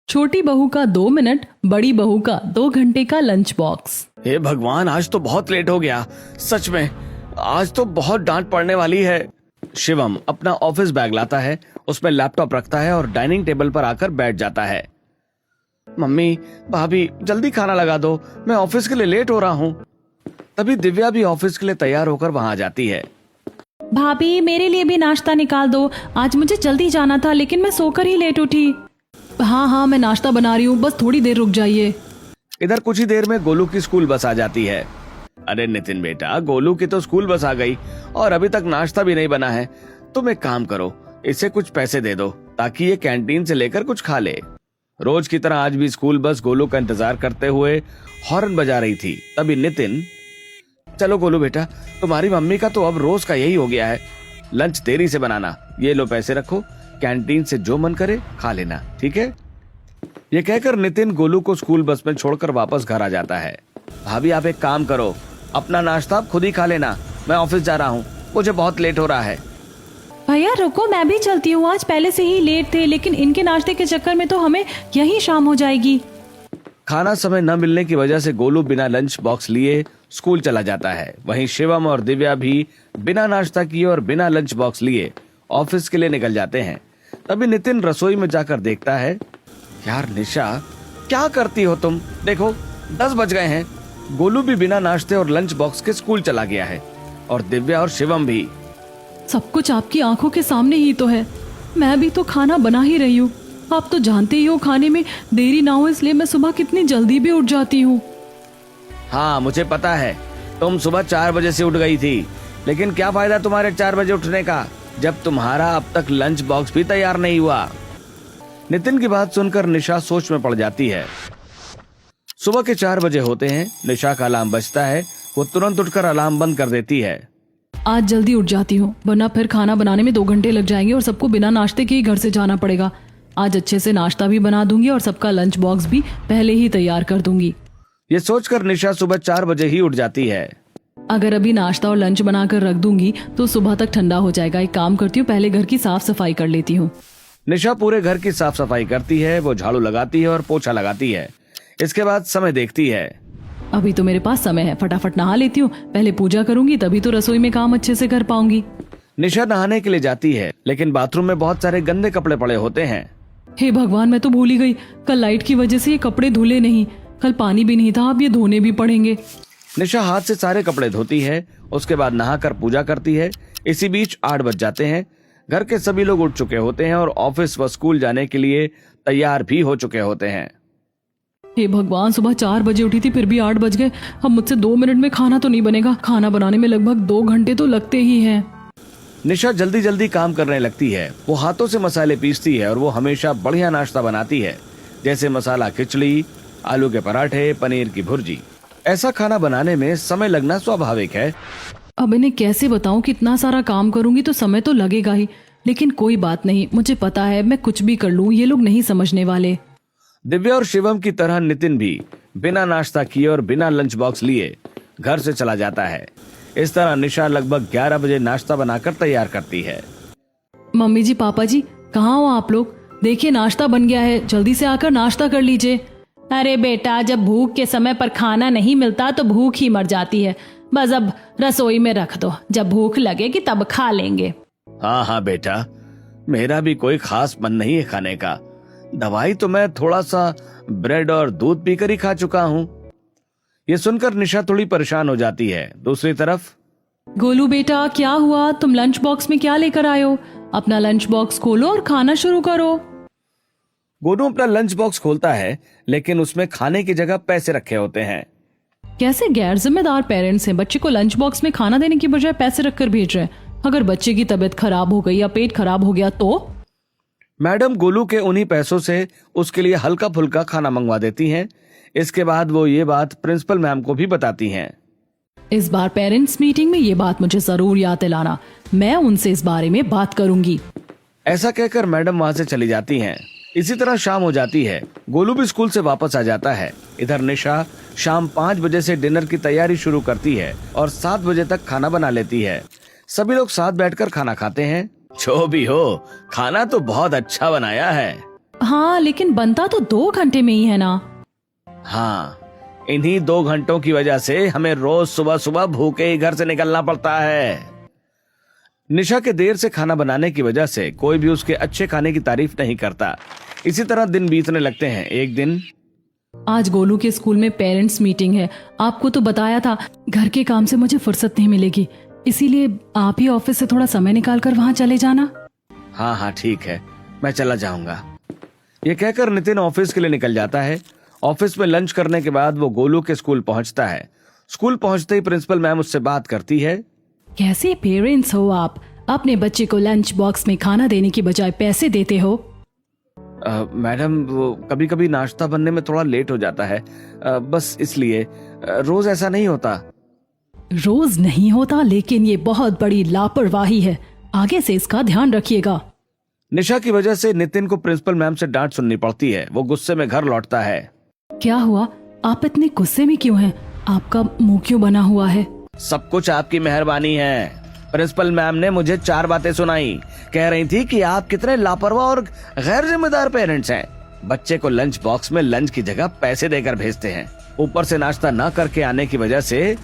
छोटी बहू का 2 मिनट, बड़ी बहू का 2 घंटे का लंच बॉक्स। हे भगवान, आज तो बहुत लेट हो गया। सच में आज तो बहुत डांट पड़ने वाली है। शिवम अपना ऑफिस बैग लाता है, उसमें लैपटॉप रखता है और डाइनिंग टेबल पर आकर बैठ जाता है। मम्मी, भाभी, जल्दी खाना लगा दो, मैं ऑफिस के लिए लेट हो रहा हूँ। तभी दिव्या भी ऑफिस के लिए तैयार होकर वहां जाती है। भाभी, मेरे लिए भी नाश्ता निकाल दो, आज मुझे जल्दी जाना था लेकिन मैं सोकर ही लेट उठी। हाँ, मैं नाश्ता बना रही हूँ, बस थोड़ी देर रुक जाइए। इधर कुछ ही देर में गोलू की स्कूल बस आ जाती है। अरे नितिन बेटा, गोलू की तो स्कूल बस आ गई और अभी तक नाश्ता भी नहीं बना है। तुम एक काम करो, इसे कुछ पैसे दे दो ताकि ये कैंटीन से लेकर कुछ खा ले। रोज की तरह आज भी स्कूल बस गोलू का इंतजार करते हुए हॉर्न बजा रही थी। तभी नितिन, चलो गोलू बेटा, तुम्हारी मम्मी का तो अब रोज का यही हो गया है, लंच देरी से बनाना। ये लो पैसे रखो, कैंटीन से जो मन करे खा लेना, ठीक है? ये कहकर नितिन गोलू को स्कूल बस में छोड़कर वापस घर आ जाता है। भाभी, आप एक काम करो, अपना नाश्ता आप खुद ही खा लेना, मैं ऑफिस जा रहा हूँ, मुझे बहुत लेट हो रहा है। भैया रुको, मैं भी चलती हूँ, आज पहले से ही लेट थे, लेकिन इनके नाश्ते के चक्कर में तो हमें यही शाम हो जाएगी। खाना समय न मिलने की वजह से गोलू बिना लंच बॉक्स लिए स्कूल चला जाता है। वहीं शिवम और दिव्या भी बिना नाश्ता किए और बिना लंच बॉक्स लिए ऑफिस के लिए निकल जाते हैं। तभी नितिन रसोई में जाकर देखता है, यार निशा, क्या करती हो तुम? देखो 10 बज गए हैं। गोलू भी बिना नाश्ते और लंच बॉक्स के स्कूल चला गया है और दिव्या और शिवम भी। सब कुछ आपकी आंखों के सामने ही तो है, मैं भी तो खाना बना ही रही हूँ। आप तो जानते ही हो खाने में देरी ना हो, इसलिए मैं सुबह कितनी जल्दी भी उठ जाती हूँ। हाँ, मुझे पता है, तुम सुबह 4 बजे से उठ गई थी, लेकिन क्या फायदा तुम्हारे 4 बजे उठने का जब तुम्हारा अब तक लंच बॉक्स भी तैयार नहीं हुआ। नितिन की बात सुनकर निशा सोच में पड़ जाती है। सुबह के 4 बजे होते हैं, निशा का अलार्म बजता है। वो तुरंत उठकर अलार्म बंद कर देती है। आज जल्दी उठ जाती हूँ, वरना फिर खाना बनाने में 2 घंटे लग जाएंगे और सबको बिना नाश्ते के ही घर से जाना पड़ेगा। आज अच्छे से नाश्ता भी बना दूंगी और सबका लंच बॉक्स भी पहले ही तैयार कर दूंगी। ये सोचकर निशा सुबह 4 बजे ही उठ जाती है। अगर अभी नाश्ता और लंच बनाकर रख दूंगी तो सुबह तक ठंडा हो जाएगा। एक काम करती हूँ, पहले घर की साफ सफाई कर लेती हूँ। निशा पूरे घर की साफ सफाई करती है। वो झाड़ू लगाती है और पोछा लगाती है। इसके बाद समय देखती है। अभी तो मेरे पास समय है, फटाफट नहा लेती हूँ, पहले पूजा करूंगी, तभी तो रसोई में काम अच्छे से कर पाऊंगी। निशा नहाने के लिए जाती है, लेकिन बाथरूम में बहुत सारे गंदे कपड़े पड़े होते हैं। हे भगवान, मैं तो भूल ही गई, कल लाइट की वजह से ये कपड़े धुले नहीं, कल पानी भी नहीं था, अब ये धोने भी पड़ेंगे। निशा हाथ से सारे कपड़े धोती है, उसके बाद नहाकर पूजा करती है। इसी बीच 8 बज जाते हैं। घर के सभी लोग उठ चुके होते हैं और ऑफिस व स्कूल जाने के लिए तैयार भी हो चुके होते हैं। हे भगवान, सुबह 4 बजे उठी थी, फिर भी 8 बज गए। अब मुझसे 2 मिनट में खाना तो नहीं बनेगा। खाना बनाने में लगभग 2 घंटे तो लगते ही हैं। निशा जल्दी जल्दी काम करने लगती है। वो हाथों से मसाले पीसती है और वो हमेशा बढ़िया नाश्ता बनाती है, जैसे मसाला खिचड़ी, आलू के पराठे, पनीर की भुर्जी। ऐसा खाना बनाने में समय लगना स्वाभाविक है। अब इन्हें कैसे बताऊं कि इतना सारा काम करूंगी तो समय तो लगेगा ही, लेकिन कोई बात नहीं, मुझे पता है मैं कुछ भी कर लूं, ये लोग नहीं समझने वाले। दिव्या और शिवम की तरह नितिन भी बिना नाश्ता किए और बिना लंच बॉक्स लिए घर से चला जाता है। इस तरह निशा लगभग 11 बजे नाश्ता बनाकर तैयार करती है। मम्मी जी, पापा जी, कहाँ हो आप लोग? देखिए नाश्ता बन गया है, जल्दी से आकर नाश्ता कर लीजिए। अरे बेटा, जब भूख के समय पर खाना नहीं मिलता तो भूख ही मर जाती है। बस अब रसोई में रख दो, जब भूख लगेगी तब खा लेंगे। हाँ बेटा, मेरा भी कोई खास मन नहीं है खाने का। दवाई तो मैं थोड़ा सा ब्रेड और दूध पीकर ही खा चुका हूँ। ये सुनकर निशा थोड़ी परेशान हो जाती है। दूसरी तरफ, गोलू बेटा, क्या हुआ? तुम लंच बॉक्स में क्या लेकर आए हो? अपना लंच बॉक्स खोलो और खाना शुरू करो। गोलू अपना लंच बॉक्स खोलता है, लेकिन उसमें खाने की जगह पैसे रखे होते हैं। कैसे गैर जिम्मेदार पेरेंट्स हैं, बच्चे को लंच बॉक्स में खाना देने की बजाय पैसे रखकर भेज रहे हैं। अगर बच्चे की तबीयत खराब हो गई या पेट खराब हो गया तो? मैडम गोलू के उन्हीं पैसों से उसके लिए हल्का फुल्का खाना मंगवा देती हैं। इसके बाद वो ये बात प्रिंसिपल मैम को भी बताती हैं। इस बार पेरेंट्स मीटिंग में ये बात मुझे जरूर याद दिलाना, मैं उनसे इस बारे में बात करूंगी। ऐसा कहकर मैडम वहां से चली जाती हैं। इसी तरह शाम हो जाती है। गोलू भी स्कूल से वापस आ जाता है। इधर निशा शाम 5 बजे से डिनर की तैयारी शुरू करती है और 7 बजे तक खाना बना लेती है। सभी लोग साथ बैठकर खाना खाते हैं। जो भी हो, खाना तो बहुत अच्छा बनाया है। हाँ लेकिन बनता तो 2 घंटे में ही है ना। हाँ, इन्हीं 2 घंटों की वजह से हमें रोज सुबह सुबह भूखे ही घर से निकलना पड़ता है। निशा के देर से खाना बनाने की वजह से कोई भी उसके अच्छे खाने की तारीफ नहीं करता। इसी तरह दिन बीतने लगते हैं। एक दिन आज गोलू के स्कूल में पेरेंट्स मीटिंग है। आपको तो बताया था घर के काम से मुझे फुर्सत नहीं मिलेगी, इसीलिए आप ही ऑफिस से थोड़ा समय निकाल कर वहाँ चले जाना। हाँ हाँ ठीक है, मैं चला जाऊंगा। ये कहकर नितिन ऑफिस के लिए निकल जाता है। ऑफिस में लंच करने के बाद वो गोलू के स्कूल पहुंचता है। स्कूल पहुंचते ही प्रिंसिपल मैम उससे बात करती है। कैसे पेरेंट्स हो आप, अपने बच्चे को लंच बॉक्स में खाना देने की बजाय पैसे देते हो। मैडम, वो कभी कभी नाश्ता बनने में थोड़ा लेट हो जाता है, बस इसलिए। रोज ऐसा नहीं होता। रोज नहीं होता, लेकिन ये बहुत बड़ी लापरवाही है, आगे से इसका ध्यान रखिएगा। निशा की वजह से नितिन को प्रिंसिपल मैम से डांट सुननी पड़ती है। वो गुस्से में घर लौटता है। क्या हुआ, आप इतने गुस्से में क्यों हैं? आपका मुंह क्यों बना हुआ है? सब कुछ आपकी मेहरबानी है। प्रिंसिपल मैम ने मुझे 4 बातें सुनाई। कह रही थी कि आप कितने लापरवाह और गैर जिम्मेदार पेरेंट्स हैं। बच्चे को लंच बॉक्स में लंच की जगह पैसे देकर भेजते हैं, ऊपर से नाश्ता न करके आने की वजह से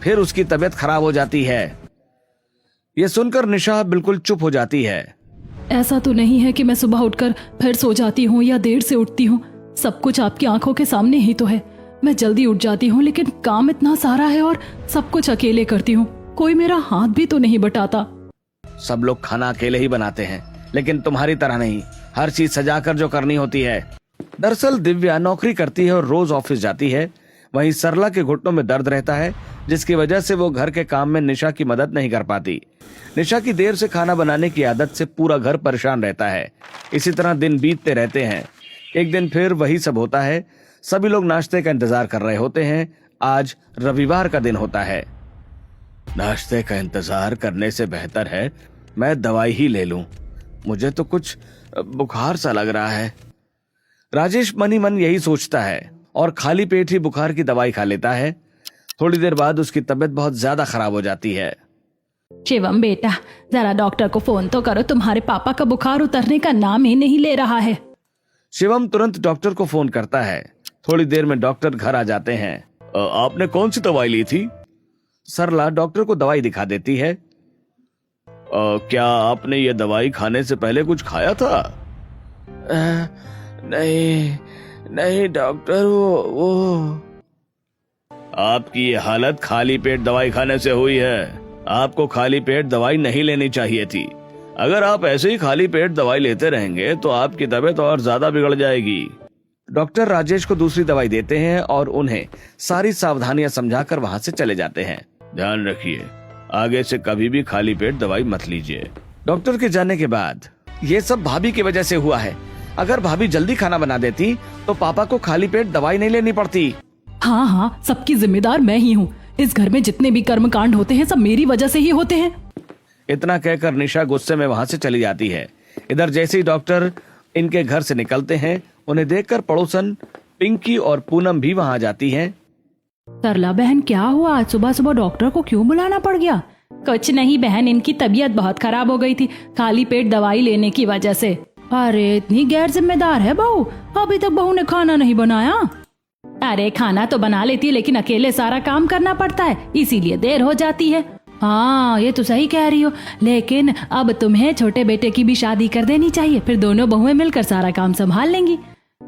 फिर उसकी तबीयत खराब हो जाती है। ये सुनकर निशा बिल्कुल चुप हो जाती है। ऐसा तो नहीं है कि मैं सुबह उठकर फिर सो जाती हूँ या देर से उठती हूँ। सब कुछ आपकी आंखों के सामने ही तो है। मैं जल्दी उठ जाती हूँ, लेकिन काम इतना सारा है और सब कुछ अकेले करती हूँ। कोई मेरा हाथ भी तो नहीं बटाता। सब लोग खाना अकेले ही बनाते हैं, लेकिन तुम्हारी तरह नहीं, हर चीज सजाकर जो करनी होती है। दरअसल दिव्या नौकरी करती है और रोज ऑफिस जाती है। वहीं सरला के घुटनों में दर्द रहता है, जिसकी वजह से वो घर के काम में निशा की मदद नहीं कर पाती। निशा की देर से खाना बनाने की आदत से पूरा घर परेशान रहता है। इसी तरह दिन बीतते रहते हैं। एक दिन फिर वही सब होता है। सभी लोग नाश्ते का इंतजार कर रहे होते हैं। आज रविवार का दिन होता है। नाश्ते का इंतजार करने से बेहतर है मैं दवाई ही ले लूं। मुझे तो कुछ बुखार सा लग रहा है। राजेश मन ही मन यही सोचता है और खाली पेट ही बुखार की दवाई खा लेता है। थोड़ी देर बाद उसकी तबीयत बहुत ज्यादा खराब हो जाती है। शिवम बेटा, जरा डॉक्टर को फोन तो करो, तुम्हारे पापा का बुखार उतरने का नाम ही नहीं ले रहा है। शिवम तुरंत डॉक्टर को फोन करता है। थोड़ी देर में डॉक्टर घर आ जाते हैं। आपने कौन सी दवाई ली थी? सरला डॉक्टर को दवाई दिखा देती है। क्या आपने ये दवाई खाने से पहले कुछ खाया था? नहीं नहीं डॉक्टर, वो आपकी ये हालत खाली पेट दवाई खाने से हुई है। आपको खाली पेट दवाई नहीं लेनी चाहिए थी। अगर आप ऐसे ही खाली पेट दवाई लेते रहेंगे तो आपकी तबीयत और ज्यादा बिगड़ जाएगी। डॉक्टर राजेश को दूसरी दवाई देते हैं और उन्हें सारी सावधानियां समझाकर वहां से चले जाते हैं। ध्यान रखिए, आगे से कभी भी खाली पेट दवाई मत लीजिए। डॉक्टर के जाने के बाद ये सब भाभी की वजह से हुआ है। अगर भाभी जल्दी खाना बना देती तो पापा को खाली पेट दवाई नहीं लेनी पड़ती। हाँ हाँ, सबकी जिम्मेदार मैं ही हूँ। इस घर में जितने भी कर्म कांड होते हैं सब मेरी वजह से ही होते हैं। इतना कहकर निशा गुस्से में वहां से चली जाती है। इधर जैसे ही डॉक्टर इनके घर से निकलते हैं, उन्हें देखकर पड़ोसन पिंकी और पूनम भी वहां जाती हैं। सरला बहन, क्या हुआ? आज सुबह सुबह डॉक्टर को क्यों बुलाना पड़ गया? कुछ नहीं बहन, इनकी तबीयत बहुत खराब हो गई थी खाली पेट दवाई लेने की वजह से। अरे इतनी गैर जिम्मेदार है बहू, अभी तक बहू ने खाना नहीं बनाया। अरे खाना तो बना लेती है, लेकिन अकेले सारा काम करना पड़ता है, इसीलिए देर हो जाती है। हाँ ये तो सही कह रही हो, लेकिन अब तुम्हें छोटे बेटे की भी शादी कर देनी चाहिए, फिर दोनों बहुएं मिलकर सारा काम संभाल लेंगी।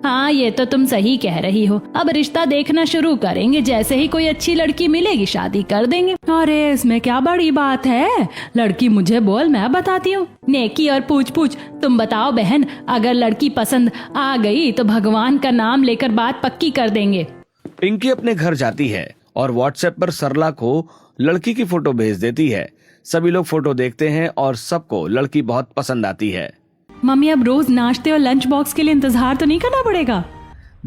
हाँ ये तो तुम सही कह रही हो, अब रिश्ता देखना शुरू करेंगे, जैसे ही कोई अच्छी लड़की मिलेगी शादी कर देंगे। अरे इसमें क्या बड़ी बात है, लड़की मुझे बोल, मैं बताती हूँ। नेकी और पूछ पूछ, तुम बताओ बहन, अगर लड़की पसंद आ गई तो भगवान का नाम लेकर बात पक्की कर देंगे। पिंकी अपने घर जाती है और व्हाट्सएप पर सरला को लड़की की फोटो भेज देती है। सभी लोग फोटो देखते हैं और सबको लड़की बहुत पसंद आती है। मम्मी अब रोज नाश्ते और लंच बॉक्स के लिए इंतजार तो नहीं करना पड़ेगा।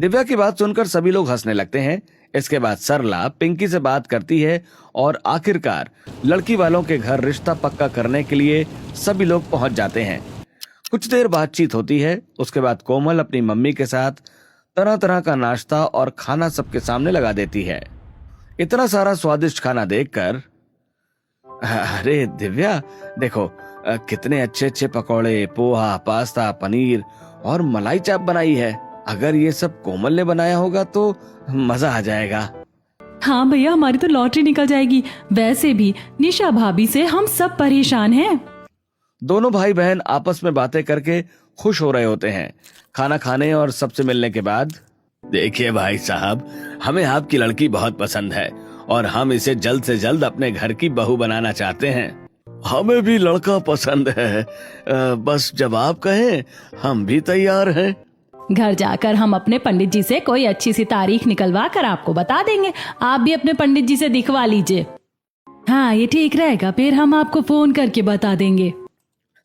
दिव्या की बात सुनकर सभी लोग हंसने लगते हैं। इसके बाद सरला पिंकी से बात करती है और आखिरकार लड़की वालों के घर रिश्ता पक्का करने के लिए सभी लोग पहुंच जाते हैं। कुछ देर बातचीत होती है। उसके बाद कोमल अपनी मम्मी के साथ तरह तरह का नाश्ता और खाना सबके सामने लगा देती है। इतना सारा स्वादिष्ट खाना देखकर, अरे दिव्या देखो, कितने अच्छे अच्छे पकौड़े, पोहा, पास्ता, पनीर और मलाई चाप बनाई है। अगर ये सब कोमल ने बनाया होगा तो मजा आ जाएगा। हाँ भैया, हमारी तो लॉटरी निकल जाएगी। वैसे भी निशा भाभी से हम सब परेशान हैं। दोनों भाई बहन आपस में बातें करके खुश हो रहे होते हैं। खाना खाने और सबसे मिलने के बाद, देखिए भाई साहब, हमें आपकी लड़की बहुत पसंद है और हम इसे जल्द से जल्द अपने घर की बहू बनाना चाहते हैं। हमें भी लड़का पसंद है, बस जब आप कहें हम भी तैयार हैं। घर जाकर हम अपने पंडित जी से कोई अच्छी सी तारीख निकलवा कर आपको बता देंगे। आप भी अपने पंडित जी से दिखवा लीजिए। हाँ, ये ठीक रहेगा। फिर हम आपको फोन करके बता देंगे।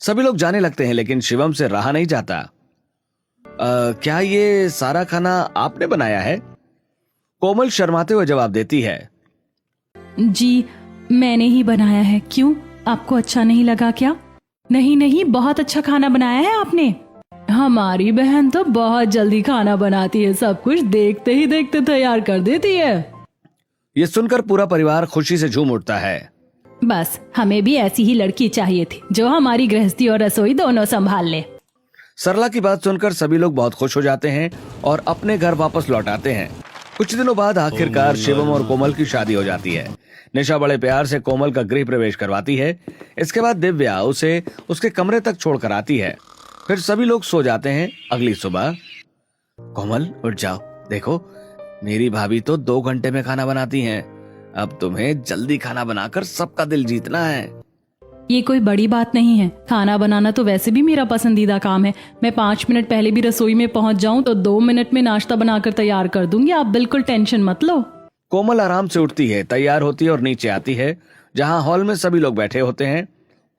सभी लोग जाने लगते हैं, लेकिन शिवम से रहा नहीं जाता। क्या ये सारा खाना आपने बनाया है? कोमल शर्माते हुए जवाब देती है। जी, मैंने ही बनाया है। क्यों, आपको अच्छा नहीं लगा क्या? नहीं नहीं, बहुत अच्छा खाना बनाया है आपने। हमारी बहन तो बहुत जल्दी खाना बनाती है, सब कुछ देखते ही देखते तैयार कर देती है। ये सुनकर पूरा परिवार खुशी से झूम उठता है। बस हमें भी ऐसी ही लड़की चाहिए थी जो हमारी गृहस्थी और रसोई दोनों संभाल ले। सरला की बात सुनकर सभी लोग बहुत खुश हो जाते हैं और अपने घर वापस लौट आते हैं। कुछ दिनों बाद आखिरकार शिवम और कोमल की शादी हो जाती है। निशा बड़े प्यार से कोमल का गृह प्रवेश करवाती है। इसके बाद दिव्या उसे उसके कमरे तक छोड़कर आती है। फिर सभी लोग सो जाते हैं। अगली सुबह, कोमल उठ जाओ, देखो मेरी भाभी तो 2 घंटे में खाना बनाती हैं। अब तुम्हें जल्दी खाना बनाकर सबका दिल जीतना है। ये कोई बड़ी बात नहीं है। खाना बनाना तो वैसे भी मेरा पसंदीदा काम है। मैं 5 मिनट पहले भी रसोई में पहुंच जाऊं तो 2 मिनट में नाश्ता बनाकर तैयार कर दूंगी। आप बिल्कुल टेंशन मत लो। कोमल आराम से उठती है, तैयार होती है और नीचे आती है जहां हॉल में सभी लोग बैठे होते हैं।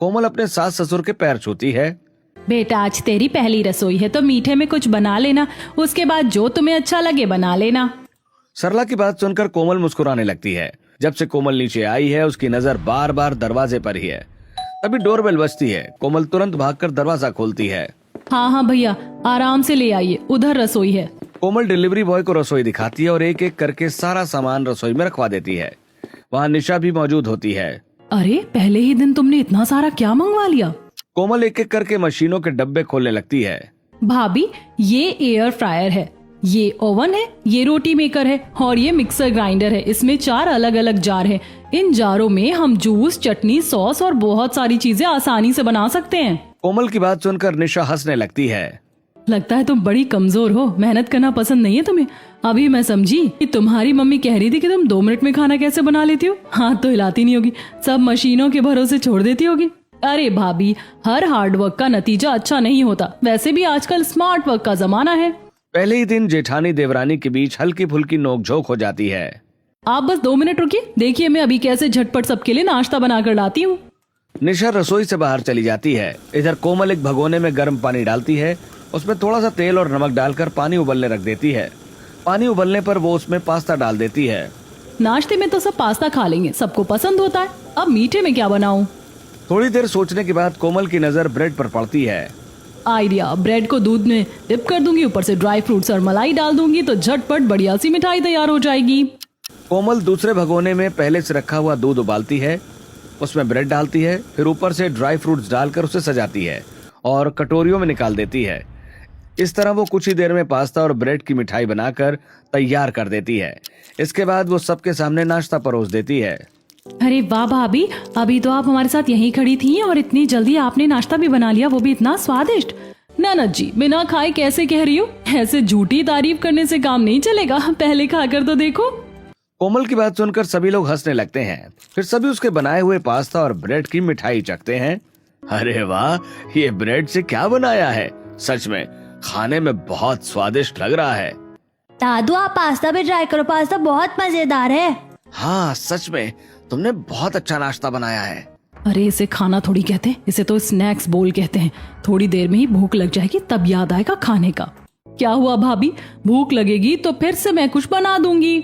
कोमल अपने सास ससुर के पैर छूती है। बेटा, आज तेरी पहली रसोई है तो मीठे में कुछ बना लेना। उसके बाद जो तुम्हें अच्छा लगे बना लेना। सरला की बात सुनकर कोमल मुस्कुराने लगती है। जब से कोमल नीचे आई है उसकी नजर बार बार दरवाजे पर ही है। तभी डोरबेल बजती है। कोमल तुरंत भागकर दरवाजा खोलती है। हाँ हाँ भैया, आराम से ले आइए, उधर रसोई है। कोमल डिलीवरी बॉय को रसोई दिखाती है और एक एक करके सारा सामान रसोई में रखवा देती है। वहाँ निशा भी मौजूद होती है। अरे, पहले ही दिन तुमने इतना सारा क्या मंगवा लिया? कोमल एक एक करके मशीनों के डब्बे खोलने लगती है। भाभी, ये एयर फ्रायर है, ये ओवन है, ये रोटी मेकर है और ये मिक्सर ग्राइंडर है। इसमें 4 अलग अलग जार है। इन जारों में हम जूस, चटनी, सॉस और बहुत सारी चीजें आसानी से बना सकते हैं। कोमल की बात सुनकर निशा हंसने लगती है। लगता है तुम बड़ी कमजोर हो, मेहनत करना पसंद नहीं है तुम्हें। अभी मैं समझी कि तुम्हारी मम्मी कह रही थी कि तुम 2 मिनट में खाना कैसे बना लेती हो। हाथ तो हिलाती नहीं होगी, सब मशीनों के भरोसे छोड़ देती होगी। अरे भाभी, हर हार्ड वर्क का नतीजा अच्छा नहीं होता। वैसे भी आजकल स्मार्ट वर्क का जमाना है। पहले ही दिन जेठानी देवरानी के बीच हल्की फुल्की नोकझोंक हो जाती है। आप बस 2 मिनट रुकिए, देखिए मैं अभी कैसे झटपट सबके लिए नाश्ता बनाकर लाती हूँ। निशा रसोई से बाहर चली जाती है। इधर कोमल एक भगोने में गर्म पानी डालती है। उसमें थोड़ा सा तेल और नमक डालकर पानी उबलने रख देती है। पानी उबलने पर वो उसमें पास्ता डाल देती है। नाश्ते में तो सब पास्ता खा लेंगे, सबको पसंद होता है। अब मीठे में क्या बनाऊं? थोड़ी देर सोचने के बाद कोमल की नजर ब्रेड पर पड़ती है। आइडिया, ब्रेड को दूध में डिप कर दूंगी, ऊपर से ड्राई फ्रूट्स और मलाई डाल दूंगी तो झटपट बढ़िया सी मिठाई तैयार हो जाएगी। कोमल दूसरे भगोने में पहले से रखा हुआ दूध उबालती है, उसमें ब्रेड डालती है, फिर ऊपर से ड्राई फ्रूट्स डालकर उसे सजाती है और कटोरियों में निकाल देती है। इस तरह वो कुछ ही देर में पास्ता और ब्रेड की मिठाई बनाकर तैयार कर देती है। इसके बाद वो सबके सामने नाश्ता परोस देती है। अरे वाह भाभी, अभी तो आप हमारे साथ यहीं खड़ी थी और इतनी जल्दी आपने नाश्ता भी बना लिया, वो भी इतना स्वादिष्ट। ननद जी, बिना खाए कैसे कह रही हो? ऐसे झूठी तारीफ करने से काम नहीं चलेगा, पहले खाकर तो देखो। कोमल की बात सुनकर सभी लोग हंसने लगते हैं। फिर सभी उसके बनाए हुए पास्ता और ब्रेड की मिठाई चखते हैं। अरे वाह, ये ब्रेड से क्या बनाया है? सच में खाने में बहुत स्वादिष्ट लग रहा है। दादू, आप पास्ता भी ट्राई करो, पास्ता बहुत मजेदार है। हाँ, सच में तुमने बहुत अच्छा नाश्ता बनाया है। अरे, इसे खाना थोड़ी कहते हैं, इसे तो स्नैक्स बोल कहते हैं। थोड़ी देर में ही भूख लग जाएगी, तब याद आएगा खाने का। क्या हुआ भाभी, भूख लगेगी तो फिर से मैं कुछ बना दूंगी।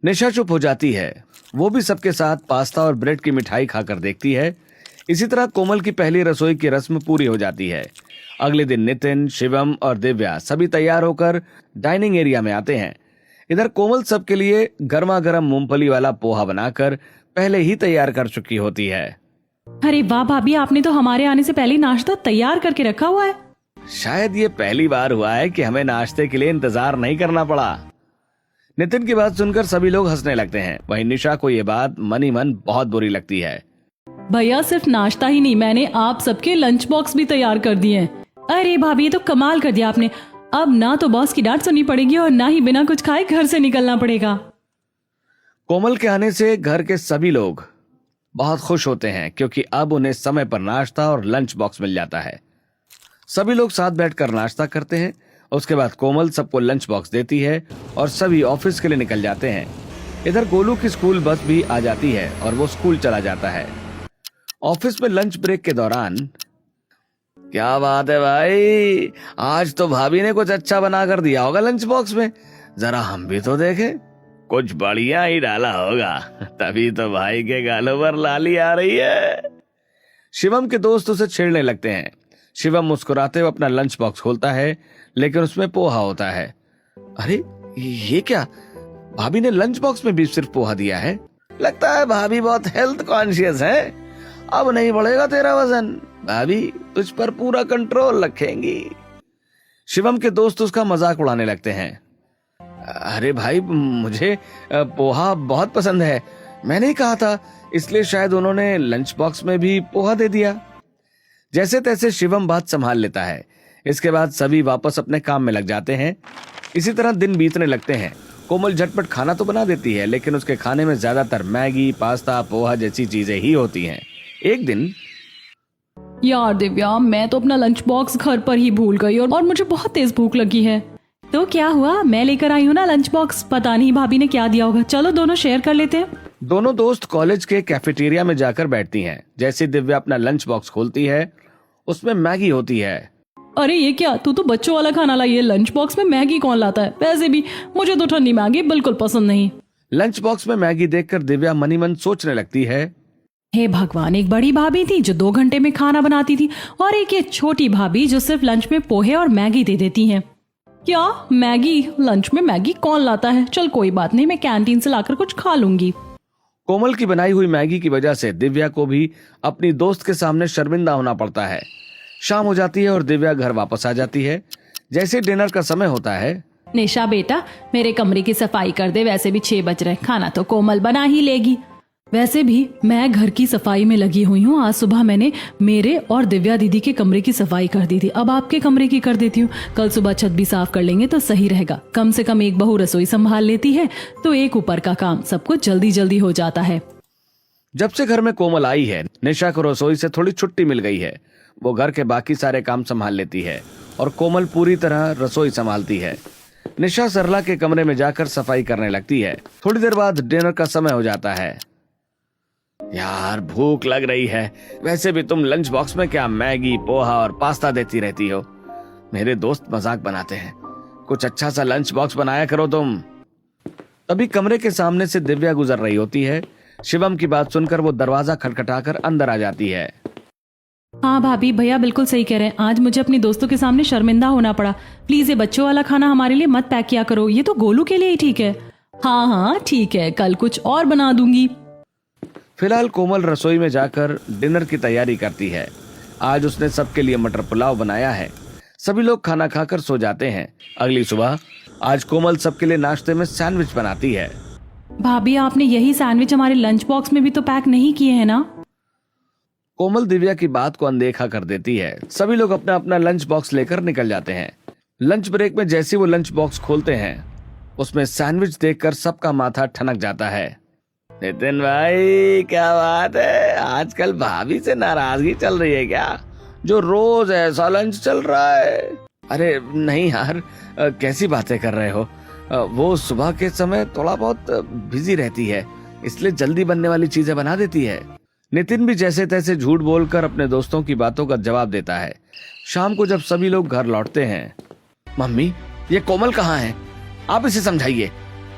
निशा चुप हो जाती है। वो भी सबके साथ पास्ता और ब्रेड की मिठाई खाकर देखती है। इसी तरह कोमल की पहली रसोई की रस्म पूरी हो जाती है। अगले दिन नितिन, शिवम और दिव्या सभी तैयार होकर डाइनिंग एरिया में आते हैं। इधर कोमल सबके लिए गर्मा गर्म मूंगफली वाला पोहा बनाकर पहले ही तैयार कर चुकी होती है। अरे वाह भाभी, आपने तो हमारे आने से पहले नाश्ता तैयार करके रखा हुआ है। शायद ये पहली बार हुआ है कि हमें नाश्ते के लिए इंतजार नहीं करना पड़ा। नितिन की बात सुनकर सभी लोग हंसने लगते हैं। वहीं निशा को ये बात मन ही मन बहुत बुरी लगती है। भैया सिर्फ नाश्ता ही नहीं, मैंने आप सबके लंच बॉक्स भी तैयार कर दिए हैं। अरे भाभी, ये तो कमाल कर दिया आपने। अब ना तो बॉस की डांट सुननी पड़ेगी और ना ही बिना कुछ खाए घर से निकलना पड़ेगा। कोमल के आने से घर के सभी लोग बहुत खुश होते हैं क्योंकि अब उन्हें समय पर नाश्ता और लंच बॉक्स मिल जाता है। सभी लोग साथ बैठकर नाश्ता करते हैं। उसके बाद कोमल सबको लंच बॉक्स देती है और सभी ऑफिस के लिए निकल जाते हैं। इधर गोलू की स्कूल बस भी आ जाती है और वो स्कूल चला जाता है। ऑफिस में लंच ब्रेक के दौरान, क्या बात है भाई, आज तो भाभी ने कुछ अच्छा बना कर दिया होगा लंच बॉक्स में, जरा हम भी तो देखें। कुछ बढ़िया ही डाला होगा, तभी तो भाई के गालों पर लाली आ रही है। शिवम के दोस्त उसे छेड़ने लगते हैं। शिवम मुस्कुराते हुए अपना लंच बॉक्स खोलता है, लेकिन उसमें पोहा होता है। अरे ये क्या, भाभी ने लंच बॉक्स में भी सिर्फ पोहा दिया है। लगता है भाभी बहुत हेल्थ कॉन्शियस है। अब नहीं बढ़ेगा तेरा वजन, भाभी तुझ पर पूरा कंट्रोल रखेंगी। शिवम के दोस्त उसका मजाक उड़ाने लगते हैं। अरे भाई, मुझे पोहा बहुत पसंद है, मैंने ही कहा था, इसलिए शायद उन्होंने लंच बॉक्स में भी पोहा दे दिया। जैसे तैसे शिवम बात संभाल लेता है। इसके बाद सभी वापस अपने काम में लग जाते हैं। इसी तरह दिन बीतने लगते हैं। कोमल झटपट खाना तो बना देती है, लेकिन उसके खाने में ज्यादातर मैगी, पास्ता, पोहा जैसी चीजें ही होती हैं। एक दिन, यार दिव्या, मैं तो अपना लंच बॉक्स घर पर ही भूल गई और मुझे बहुत तेज भूख लगी है। तो क्या हुआ, मैं लेकर आई हूँ ना लंच बॉक्स। पता नहीं भाभी ने क्या दिया होगा, चलो दोनों शेयर कर लेते हैं। दोनों दोस्त कॉलेज के कैफेटेरिया में जाकर बैठती हैं। जैसे दिव्या अपना लंच बॉक्स खोलती है, उसमें मैगी होती है। अरे ये क्या, तू तो बच्चों वाला खाना लाई है, लंच बॉक्स में मैगी कौन लाता है? वैसे भी मुझे तो ठंडी मैगी बिल्कुल पसंद नहीं। लंच बॉक्स में मैगी देखकर दिव्या मनी मन सोचने लगती है, हे भगवान, एक बड़ी भाभी थी जो 2 घंटे में खाना बनाती थी और एक ये छोटी भाभी जो सिर्फ लंच में पोहे और मैगी दे देती हैं। क्या मैगी, लंच में मैगी कौन लाता है? चल कोई बात नहीं, मैं कैंटीन से लाकर कुछ खा लूंगी। कोमल की बनाई हुई मैगी की वजह से दिव्या को भी अपनी दोस्त के सामने शर्मिंदा होना पड़ता है। शाम हो जाती है और दिव्या घर वापस आ जाती है। जैसे डिनर का समय होता है, निशा बेटा, मेरे कमरे की सफाई कर दे, वैसे भी 6 बज रहे, खाना तो कोमल बना ही लेगी। वैसे भी मैं घर की सफाई में लगी हुई हूँ। आज सुबह मैंने मेरे और दिव्या दीदी के कमरे की सफाई कर दी थी, अब आपके कमरे की कर देती हूँ। कल सुबह छत भी साफ कर लेंगे तो सही रहेगा। कम से कम एक बहू रसोई संभाल लेती है तो एक ऊपर का काम सब कुछ जल्दी जल्दी हो जाता है। जब से घर में कोमल आई है, निशा को रसोई से थोड़ी छुट्टी मिल गई है। वो घर के बाकी सारे काम संभाल लेती है और कोमल पूरी तरह रसोई संभालती है। निशा सरला के कमरे में जाकर सफाई करने लगती है। थोड़ी देर बाद डिनर का समय हो जाता है। यार भूख लग रही है, वैसे भी तुम लंच बॉक्स में क्या मैगी, पोहा और पास्ता देती रहती हो। मेरे दोस्त मजाक बनाते हैं, कुछ अच्छा सा लंच बॉक्स बनाया करो तुम। तभी कमरे के सामने से दिव्या गुजर रही होती है। शिवम की बात सुनकर वो दरवाजा खटखटाकर अंदर आ जाती है। हाँ भाभी, भैया बिल्कुल सही कह रहे हैं। आज मुझे अपनी दोस्तों के सामने शर्मिंदा होना पड़ा। प्लीज ये बच्चों वाला खाना हमारे लिए मत पैक किया करो, ये तो गोलू के लिए ही ठीक है। हाँ हाँ ठीक है, कल कुछ और बना दूंगी। फिलहाल कोमल रसोई में जाकर डिनर की तैयारी करती है। आज उसने सबके लिए मटर पुलाव बनाया है। सभी लोग खाना खाकर सो जाते हैं। अगली सुबह आज कोमल सबके लिए नाश्ते में सैंडविच बनाती है। भाभी, आपने यही सैंडविच हमारे लंच बॉक्स में भी तो पैक नहीं किए हैं ना? कोमल दिव्या की बात को अनदेखा कर देती है। सभी लोग अपना अपना लंच बॉक्स लेकर निकल जाते हैं। लंच ब्रेक में जैसे वो लंच बॉक्स खोलते हैं, उसमें सैंडविच देखकर सबका माथा ठनक जाता है। नितिन भाई, क्या बात है, आजकल भाभी से नाराजगी चल रही है क्या? जो रोज ऐसा लंच चल रहा है। अरे नहीं यार, कैसी बातें कर रहे हो। वो सुबह के समय थोड़ा बहुत बिजी रहती है, इसलिए जल्दी बनने वाली चीजें बना देती है। नितिन भी जैसे तैसे झूठ बोलकर अपने दोस्तों की बातों का जवाब देता है। शाम को जब सभी लोग घर लौटते हैं, मम्मी ये कोमल कहाँ है, आप इसे समझाइए।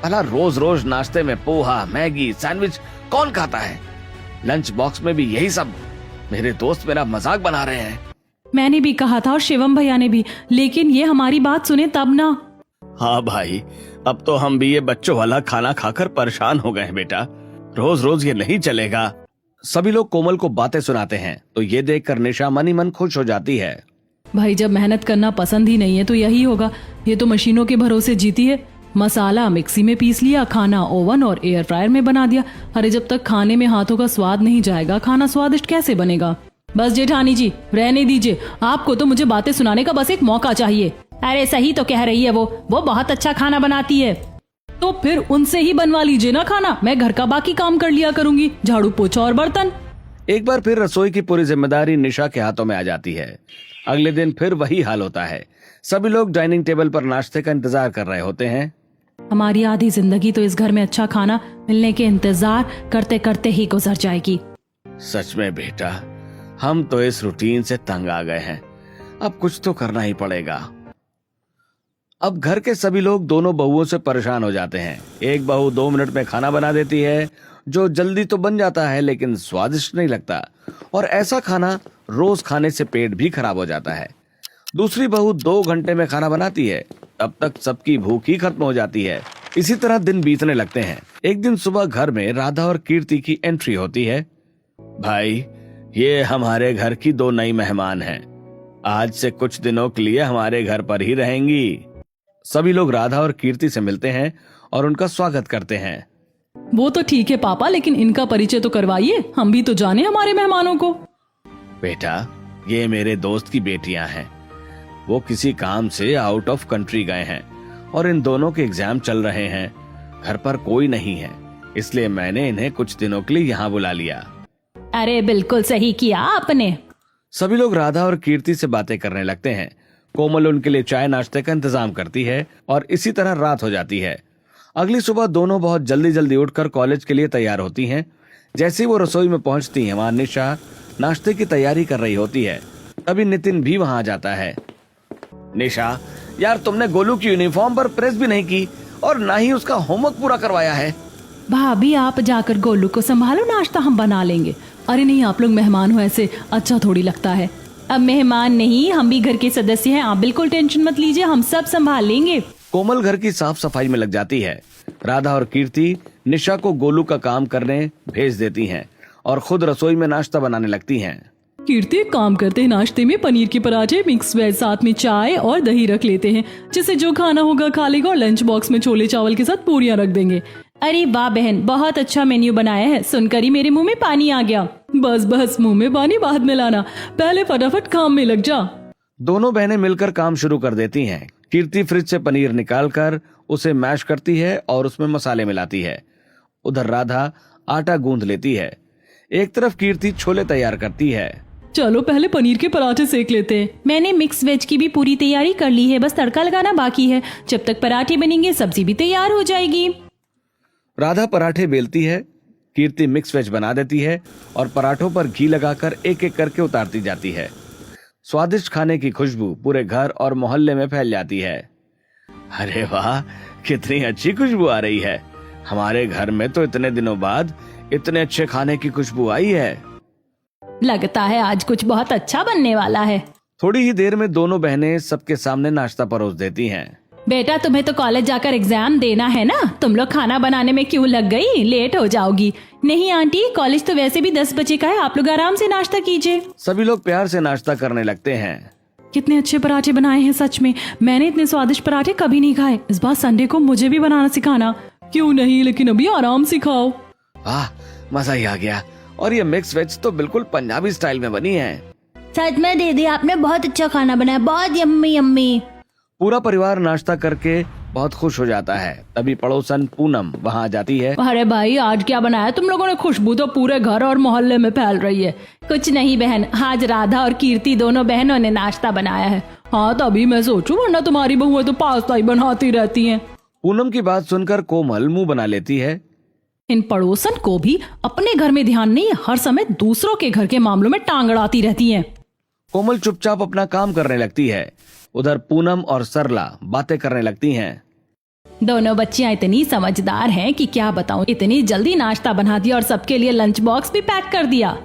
भला रोज रोज नाश्ते में पोहा, मैगी, सैंडविच कौन खाता है? लंच बॉक्स में भी यही सब। मेरे दोस्त मेरा मजाक बना रहे हैं। मैंने भी कहा था और शिवम भैया ने भी, लेकिन ये हमारी बात सुने तब ना। हाँ भाई, अब तो हम भी ये बच्चों वाला खाना खाकर परेशान हो गए हैं बेटा। रोज रोज ये नहीं चलेगा। सभी लोग कोमल को बातें सुनाते हैं तो ये देखकर निशा मन ही मन खुश हो जाती है। भाई जब मेहनत करना पसंद ही नहीं है तो यही होगा। ये तो मशीनों के भरोसे जीती है। मसाला मिक्सी में पीस लिया, खाना ओवन और एयर फ्रायर में बना दिया। अरे जब तक खाने में हाथों का स्वाद नहीं जाएगा खाना स्वादिष्ट कैसे बनेगा। बस जेठानी जी रहने दीजिए, आपको तो मुझे बातें सुनाने का बस एक मौका चाहिए। अरे सही तो कह रही है वो बहुत अच्छा खाना बनाती है। तो फिर उनसे ही बनवा लीजिए ना खाना, मैं घर का बाकी काम कर लिया करूंगी, झाड़ू पोछा और बर्तन। एक बार फिर रसोई की पूरी जिम्मेदारी निशा के हाथों में आ जाती है। अगले दिन फिर वही हाल होता है। सभी लोग डाइनिंग टेबल पर नाश्ते का इंतजार कर रहे होते हैं। हमारी आधी जिंदगी तो इस घर में अच्छा खाना मिलने के इंतजार करते करते ही गुजर जाएगी। सच में बेटा, हम तो इस रूटीन से तंग आ गए हैं। अब कुछ तो करना ही पड़ेगा। अब घर के सभी लोग दोनों बहुओं से परेशान हो जाते हैं। एक बहू 2 मिनट में खाना बना देती है, जो जल्दी तो बन जाता है लेकिन स्वादिष्ट नहीं लगता, और ऐसा खाना रोज खाने से पेट भी खराब हो जाता है। दूसरी बहू 2 घंटे में खाना बनाती है, तब तक सबकी भूख ही खत्म हो जाती है। इसी तरह दिन बीतने लगते हैं। एक दिन सुबह घर में राधा और कीर्ति की एंट्री होती है। भाई, ये हमारे घर की 2 नई मेहमान हैं। आज से कुछ दिनों के लिए हमारे घर पर ही रहेंगी। सभी लोग राधा और कीर्ति से मिलते हैं और उनका स्वागत करते हैं। वो तो ठीक है पापा, लेकिन इनका परिचय तो करवाइए, हम भी तो जाने हमारे मेहमानों को। बेटा, ये मेरे दोस्त की बेटियां हैं। वो किसी काम से आउट ऑफ कंट्री गए हैं और इन दोनों के एग्जाम चल रहे हैं। घर पर कोई नहीं है, इसलिए मैंने इन्हें कुछ दिनों के लिए यहाँ बुला लिया। अरे बिल्कुल सही किया आपने। सभी लोग राधा और कीर्ति से बातें करने लगते हैं। कोमल उनके लिए चाय नाश्ते का इंतजाम करती है और इसी तरह रात हो जाती है। अगली सुबह दोनों बहुत जल्दी जल्दी उठकर कॉलेज के लिए तैयार होती हैं। जैसे ही वो रसोई में पहुंचती हैं, वहां निशा नाश्ते की तैयारी कर रही होती है। तभी नितिन भी वहां आ जाता है। निशा, यार तुमने गोलू की यूनिफॉर्म पर प्रेस भी नहीं की और ना ही उसका होमवर्क पूरा करवाया है। भाभी आप जाकर गोलू को संभालो, नाश्ता हम बना लेंगे। अरे नहीं, आप लोग मेहमान हो, ऐसे अच्छा थोड़ी लगता है। अब मेहमान नहीं, हम भी घर के सदस्य हैं, आप बिल्कुल टेंशन मत लीजिए, हम सब संभाल लेंगे। कोमल घर की साफ सफाई में लग जाती है। राधा और कीर्ति निशा को गोलू का काम करने भेज देती हैं और खुद रसोई में नाश्ता बनाने लगती हैं। कीर्ति एक काम करते हैं, नाश्ते में पनीर के पराठे, मिक्स वेज, साथ में चाय और दही रख लेते हैं, जिससे जो खाना होगा खा लेगा, और लंच बॉक्स में छोले चावल के साथ पूरियां रख देंगे। अरे वाह बहन, बहुत अच्छा मेन्यू बनाया है, सुनकर ही मेरे मुंह में पानी आ गया। बस बस, मुंह में पानी बाद में लाना, पहले फटाफट काम में लग जा। दोनों बहनें मिलकर काम शुरू कर देती हैं। कीर्ति फ्रिज से पनीर निकालकर उसे मैश करती है और उसमें मसाले मिलाती है। उधर राधा आटा गूंद लेती है। एक तरफ कीर्ति छोले तैयार करती है। चलो पहले पनीर के पराठे सेक लेते हैं। मैंने मिक्स वेज की भी पूरी तैयारी कर ली है, बस तड़का लगाना बाकी है। जब तक पराठे बनेंगे सब्जी भी तैयार हो जाएगी। राधा पराठे बेलती है, कीर्ति मिक्स वेज बना देती है और पराठों पर घी लगाकर एक एक करके उतारती जाती है। स्वादिष्ट खाने की खुशबू पूरे घर और मोहल्ले में फैल जाती है। अरे वाह, कितनी अच्छी खुशबू आ रही है। हमारे घर में तो इतने दिनों बाद इतने अच्छे खाने की खुशबू आई है। लगता है आज कुछ बहुत अच्छा बनने वाला है। थोड़ी ही देर में दोनों बहनें सबके सामने नाश्ता परोस देती हैं। बेटा तुम्हें तो कॉलेज जाकर एग्जाम देना है ना, तुम लोग खाना बनाने में क्यों लग गई, लेट हो जाओगी। नहीं आंटी, कॉलेज तो वैसे भी 10 बजे का है, आप लोग आराम से नाश्ता कीजिए। सभी लोग प्यार से नाश्ता करने लगते हैं। कितने अच्छे पराठे बनाए हैं, सच में मैंने इतने स्वादिष्ट पराठे कभी नहीं खाए। इस बार संडे को मुझे भी बनाना सिखाना। क्यों नहीं, लेकिन अभी आराम से खाओ। मजा ही आ गया। और ये मिक्स वेज तो बिल्कुल पंजाबी स्टाइल में बनी है। सच में दीदी, आपने बहुत अच्छा खाना बनाया, बहुत यम्मी यम्मी। पूरा परिवार नाश्ता करके बहुत खुश हो जाता है। तभी पड़ोसन पूनम वहाँ आ जाती है। अरे भाई, आज क्या बनाया तुम लोगों ने, खुशबू तो पूरे घर और मोहल्ले में फैल रही है। कुछ नहीं बहन, आज राधा और कीर्ति दोनों बहनों ने नाश्ता बनाया है। हाँ तभी मैं सोचूं, वरना तुम्हारी बहुएं तो पास्ता ही बनाती रहती हैं। पूनम की बात सुनकर कोमल मुंह बना लेती है। इन पड़ोसन को भी अपने घर में ध्यान नहीं, हर समय दूसरों के घर के मामलों में टांग अड़ाती रहती हैं। कोमल चुपचाप अपना काम करने लगती है। उधर पूनम और सरला बातें करने लगती हैं। दोनों बच्चियां इतनी समझदार हैं कि क्या बताऊं, इतनी जल्दी नाश्ता बना दिया और सबके लिए लंच बॉक्स भी पैक कर दिया।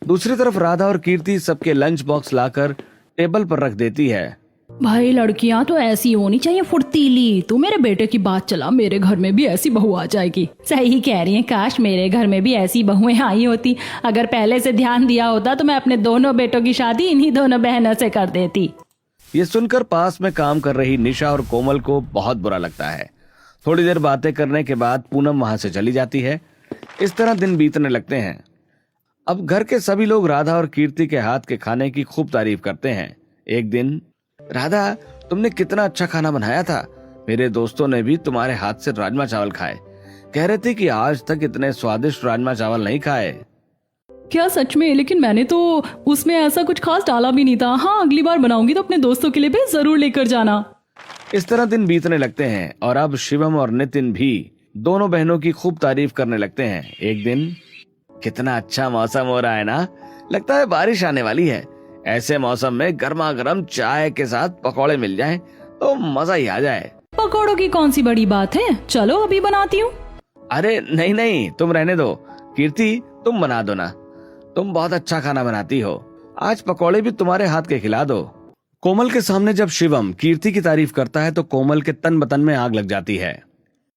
दूसरी तरफ राधा और कीर्ति सबके लंच बॉक्स लाकर टेबल पर रख देती है। भाई लड़कियां तो ऐसी होनी चाहिए, फुर्तीली। तू मेरे बेटे की बात चला, मेरे घर में भी ऐसी बहू आ जाएगी। सही कह रही है, काश मेरे घर में भी ऐसी बहुएं आई होती। अगर पहले से ध्यान दिया होता तो मैं अपने दोनों बेटों की शादी इन्हीं दोनों बहनों से कर देती। ये सुनकर पास में काम कर रही निशा और कोमल को बहुत बुरा लगता है। थोड़ी देर बातें करने के बाद पूनम वहां से चली जाती है। इस तरह दिन बीतने लगते हैं। अब घर के सभी लोग राधा और कीर्ति के हाथ के खाने की खूब तारीफ करते हैं। एक दिन, राधा, तुमने कितना अच्छा खाना बनाया था। मेरे दोस्तों ने भी तुम्हारे हाथ से राजमा चावल खाए। कह रहे थे कि आज तक इतने स्वादिष्ट राजमा चावल नहीं खाए। क्या सच में? लेकिन मैंने तो उसमें ऐसा कुछ खास डाला भी नहीं था। हाँ, अगली बार बनाऊंगी तो अपने दोस्तों के लिए भी जरूर लेकर जाना। इस तरह दिन बीतने लगते हैं और अब शिवम और नितिन भी दोनों बहनों की खूब तारीफ करने लगते हैं। एक दिन, कितना अच्छा मौसम हो रहा है ना, लगता है बारिश आने वाली है। ऐसे मौसम में गर्मा गर्म चाय के साथ पकौड़े मिल जाएं तो मजा ही आ जाए। पकौड़ों की कौन सी बड़ी बात है, चलो अभी बनाती हूँ। अरे नहीं नहीं, तुम रहने दो। कीर्ति, तुम बना दो ना, तुम बहुत अच्छा खाना बनाती हो। आज पकौड़े भी तुम्हारे हाथ के खिला दो। कोमल के सामने जब शिवम कीर्ति की तारीफ करता है तो कोमल के तन बतन में आग लग जाती है।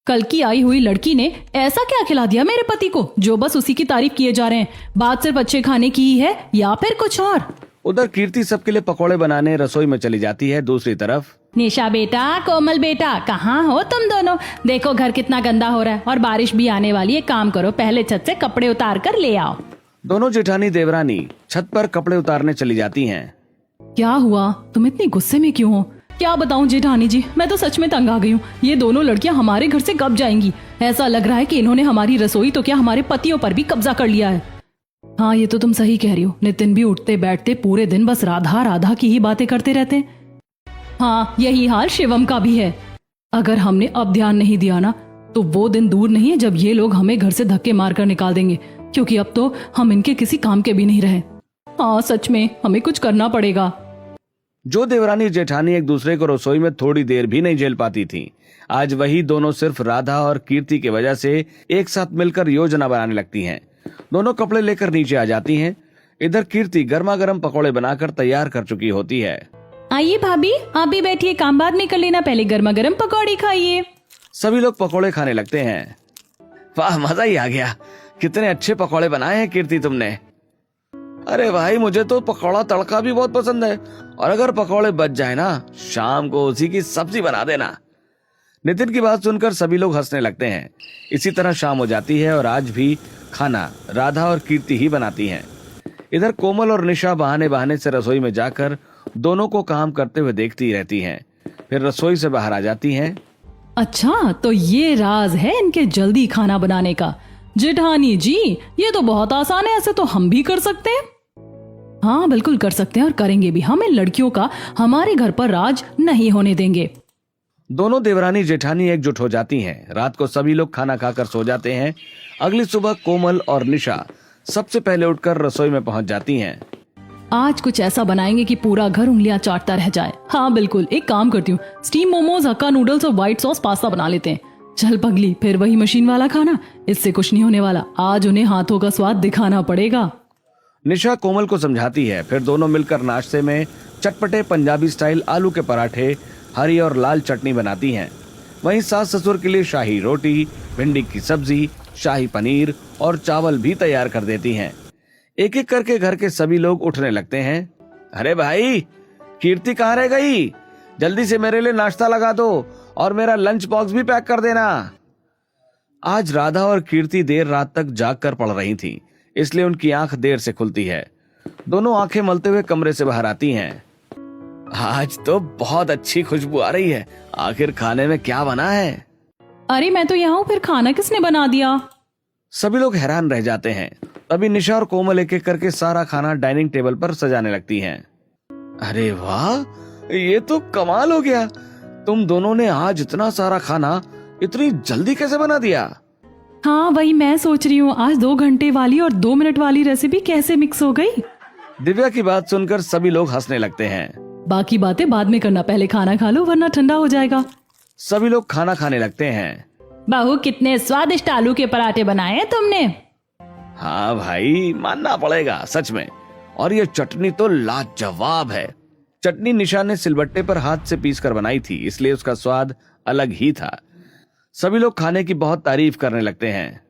कल की आई हुई लड़की ने ऐसा क्या खिला दिया मेरे पति को जो बस उसी की तारीफ किए जा रहे हैं? बात सिर्फ अच्छे खाने की ही है या फिर कुछ और? उधर कीर्ति सबके लिए पकौड़े बनाने रसोई में चली जाती है। दूसरी तरफ, निशा बेटा, कोमल बेटा, कहाँ हो तुम दोनों? देखो घर कितना गंदा हो रहा है और बारिश भी आने वाली है। काम करो, पहले छत से कपड़े उतार कर ले आओ। दोनों जेठानी देवरानी छत पर कपड़े उतारने चली जाती हैं। क्या हुआ? तुम इतनी गुस्से में क्यों हो? क्या बताऊं जेठानी जी, मैं तो सच में तंग आ गई हूँ। ये दोनों लड़कियां हमारे घर से कब जाएंगी? ऐसा लग रहा है कि इन्होंने हमारी रसोई तो क्या हमारे पतियों पर भी कब्जा कर लिया है। हाँ, ये तो तुम सही कह रही हो। नितिन भी उठते बैठते पूरे दिन बस राधा राधा की ही बातें करते रहते हैं। हाँ, यही हाल शिवम का भी है। अगर हमने अब ध्यान नहीं दिया ना तो वो दिन दूर नहीं है जब ये लोग हमें घर से धक्के मारकर निकाल देंगे, क्योंकि अब तो हम इनके किसी काम के भी नहीं रहे। हाँ, सच में हमें कुछ करना पड़ेगा। जो देवरानी जेठानी एक दूसरे को रसोई में थोड़ी देर भी नहीं झेल पाती थी, आज वही दोनों सिर्फ राधा और कीर्ति की वजह से एक साथ मिलकर योजना बनाने लगती हैं। दोनों कपड़े लेकर नीचे आ जाती हैं। इधर कीर्ति गर्मा गर्म पकौड़े बनाकर तैयार कर चुकी होती है। आइए भाभी, आप भी बैठिए, काम बाद में कर लेना, पहले गर्मा गर्म पकौड़े खाइए। सभी लोग पकौड़े खाने लगते हैं। वाह, मजा ही आ गया। कितने अच्छे पकौड़े बनाए हैं कीर्ति तुमने। अरे भाई, मुझे तो पकौड़ा तड़का भी बहुत पसंद है, और अगर पकौड़े बच जाए ना, शाम को उसी की सब्जी बना देना। नितिन की बात सुनकर सभी लोग हंसने लगते हैं। इसी तरह शाम हो जाती है और आज भी खाना राधा और कीर्ति ही बनाती हैं। इधर कोमल और निशा बहाने बहाने से रसोई में जाकर दोनों को काम करते हुए देखती रहती हैं। फिर रसोई से बाहर आ जाती हैं। अच्छा, तो ये राज है इनके जल्दी खाना बनाने का। जेठानी जी, ये तो बहुत आसान है, ऐसे तो हम भी कर सकते हैं। हाँ, बिल्कुल कर सकते हैं और करेंगे भी। हम इन लड़कियों का हमारे घर पर राज नहीं होने देंगे। दोनों देवरानी जेठानी एकजुट हो जाती हैं। रात को सभी लोग खाना खाकर सो जाते हैं। अगली सुबह कोमल और निशा सबसे पहले उठकर रसोई में पहुंच जाती हैं। आज कुछ ऐसा बनाएंगे कि पूरा घर उंगलियां चाटता रह जाए। हाँ बिल्कुल, एक काम करती हूँ, स्टीम मोमोज, हक्का नूडल्स और व्हाइट सॉस पास्ता बना लेते हैं। चल पगली, फिर वही मशीन वाला खाना, इससे कुछ नहीं होने वाला। आज उन्हें हाथों का स्वाद दिखाना पड़ेगा। निशा कोमल को समझाती है। फिर दोनों मिलकर नाश्ते में चटपटे पंजाबी स्टाइल आलू के पराठे, हरी और लाल चटनी बनाती हैं। वहीं सास ससुर के लिए शाही रोटी, भिंडी की सब्जी, शाही पनीर और चावल भी तैयार कर देती हैं। एक एक करके घर के सभी लोग उठने लगते हैं। अरे भाई, कीर्ति कहाँ रह गई? जल्दी से मेरे लिए नाश्ता लगा दो और मेरा लंच बॉक्स भी पैक कर देना। आज राधा और कीर्ति देर रात तक जाग कर पढ़ रही थी, इसलिए उनकी आंख देर से खुलती है। दोनों आंखें मलते हुए कमरे से बाहर आती हैं। आज तो बहुत अच्छी खुशबू आ रही है। आखिर खाने में क्या बना है? अरे मैं तो यहाँ हूँ, फिर खाना किसने बना दिया? सभी लोग हैरान रह जाते हैं। तभी निशा और कोमल एक एक करके सारा खाना डाइनिंग टेबल पर सजाने लगती हैं। अरे वाह, ये तो कमाल हो गया। तुम दोनों ने आज इतना सारा खाना इतनी जल्दी कैसे बना दिया? हाँ, वही मैं सोच रही हूँ, आज 2 घंटे वाली और 2 मिनट वाली रेसिपी कैसे मिक्स हो गई? दिव्या की बात सुनकर सभी लोग हंसने लगते हैं। बाकी बातें बाद में करना, पहले खाना खा लो वरना ठंडा हो जाएगा। सभी लोग खाना खाने लगते हैं। बहू, कितने स्वादिष्ट आलू के पराठे बनाए हैं तुमने। हाँ भाई, मानना पड़ेगा सच में। और ये चटनी तो लाजवाब है। चटनी निशा ने सिलबट्टे पर हाथ से पीसकर बनाई थी, इसलिए उसका स्वाद अलग ही था। सभी लोग खाने की बहुत तारीफ करने लगते हैं।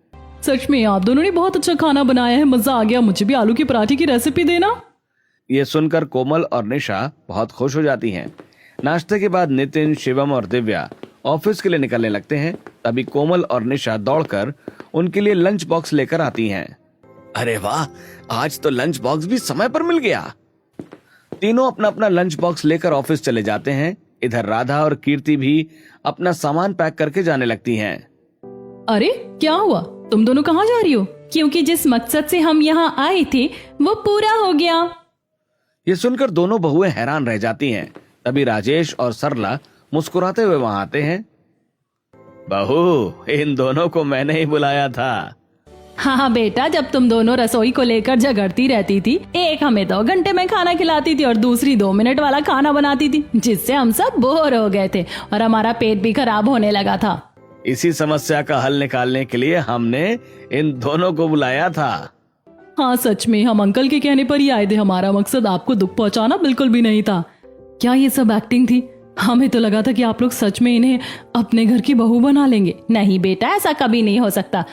सच में आप दोनों ने बहुत अच्छा खाना बनाया है, मजा आ गया। मुझे भी आलू के पराठे की रेसिपी देना। ये सुनकर कोमल और निशा बहुत खुश हो जाती हैं। नाश्ते के बाद नितिन, शिवम और दिव्या ऑफिस के लिए निकलने लगते हैं। तभी कोमल और निशा दौड़कर उनके लिए लंच बॉक्स लेकर आती हैं। अरे वाह, आज तो लंच बॉक्स भी समय पर मिल गया। तीनों अपना अपना लंच बॉक्स लेकर ऑफिस चले जाते हैं। इधर राधा और कीर्ति भी अपना सामान पैक करके जाने लगती हैं। अरे क्या हुआ, तुम दोनों कहाँ जा रही हो? क्योंकि जिस मकसद से हम यहाँ आए थे वो पूरा हो गया। ये सुनकर दोनों बहुएं हैरान रह जाती हैं। तभी राजेश और सरला मुस्कुराते हुए वहां आते हैं। बहू, इन दोनों को मैंने ही बुलाया था। हाँ बेटा, जब तुम दोनों रसोई को लेकर झगड़ती रहती थी, एक हमें 2 घंटे में खाना खिलाती थी और दूसरी 2 मिनट वाला खाना बनाती थी, जिससे हम सब बोर हो गए थे और हमारा पेट भी खराब होने लगा था। इसी समस्या का हल निकालने के लिए हमने इन दोनों को बुलाया था। हाँ सच में, हम अंकल के कहने पर ही आए थे। हमारा मकसद आपको दुख पहुंचाना बिल्कुल भी नहीं था। क्या ये सब एक्टिंग थी? हमें तो लगा था कि आप लोग सच में इन्हें अपने घर की बहू बना लेंगे। नहीं बेटा, ऐसा कभी नहीं हो सकता।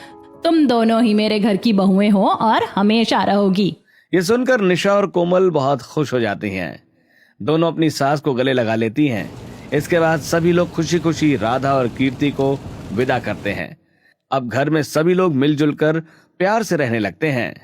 तुम दोनों ही मेरे घर की बहुएं हो और हमेशा रहोगी। ये सुनकर निशा और कोमल बहुत खुश हो जाती हैं। दोनों अपनी सास को गले लगा लेती हैं। इसके बाद सभी लोग खुशी खुशी राधा और कीर्ति को विदा करते हैं। अब घर में सभी लोग मिलजुल कर प्यार से रहने लगते हैं।